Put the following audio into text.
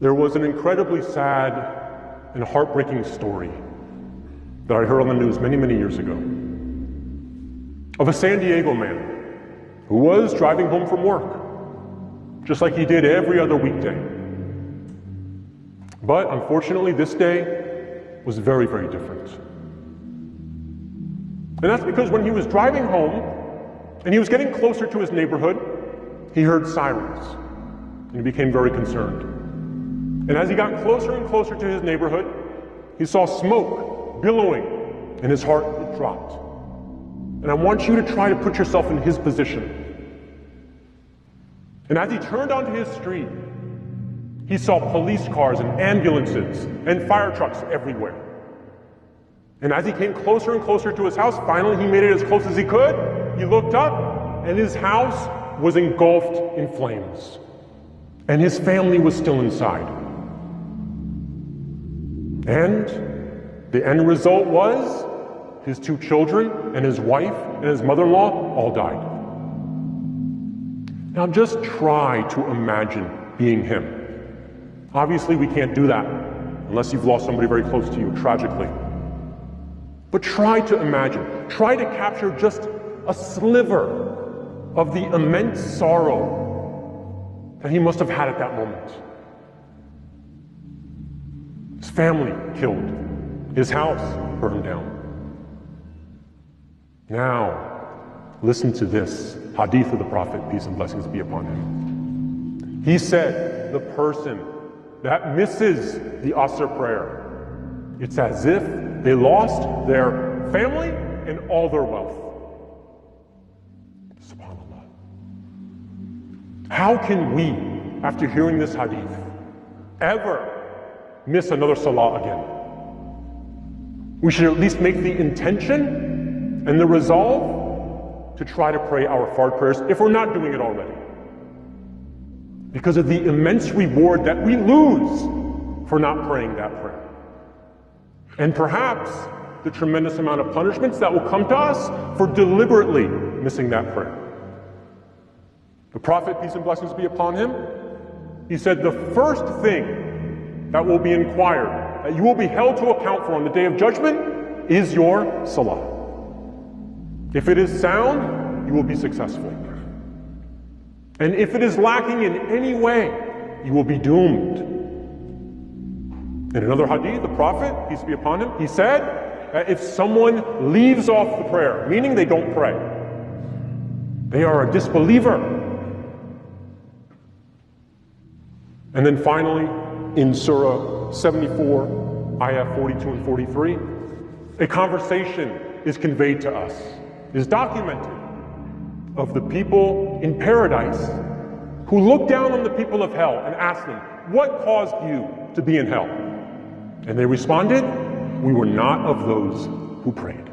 There was an incredibly sad and heartbreaking story that I heard on the news many, many years ago of a San Diego man who was driving home from work, just like he did every other weekday. But unfortunately, this day was very, very different. And that's because when he was driving home and he was getting closer to his neighborhood, he heard sirens and he became very concerned. And as he got closer and closer to his neighborhood, he saw smoke billowing and his heart dropped. And I want you to try to put yourself in his position. And as he turned onto his street, he saw police cars and ambulances and fire trucks everywhere. And as he came closer and closer to his house, finally he made it as close as he could. He looked up and his house was engulfed in flames. And his family was still inside. And the end result was his 2 children and his wife and his mother-in-law all died. Now just try to imagine being him. Obviously we can't do that unless you've lost somebody very close to you tragically. But try to imagine, try to capture just a sliver of the immense sorrow that he must have had at that moment. His family killed, his house burned down. Now, listen to this hadith of the Prophet, peace and blessings be upon him. He said, the person that misses the Asr prayer, it's as if they lost their family and all their wealth. SubhanAllah. How can we, after hearing this hadith, ever miss another Salah again? We should at least make the intention and the resolve to try to pray our Fard prayers if we're not doing it already, because of the immense reward that we lose for not praying that prayer. And perhaps the tremendous amount of punishments that will come to us for deliberately missing that prayer. The Prophet, peace and blessings be upon him, he said the first thing that will be inquired, that you will be held to account for on the Day of Judgment, is your Salah. If it is sound, you will be successful. And if it is lacking in any way, you will be doomed. In another hadith, the Prophet, peace be upon him, he said that if someone leaves off the prayer, meaning they don't pray, they are a disbeliever. And then finally, in Surah 74, ayah 42 and 43, a conversation is conveyed to us, is documented, of the people in paradise who look down on the people of hell and ask them, what caused you to be in hell? And they responded, we were not of those who prayed.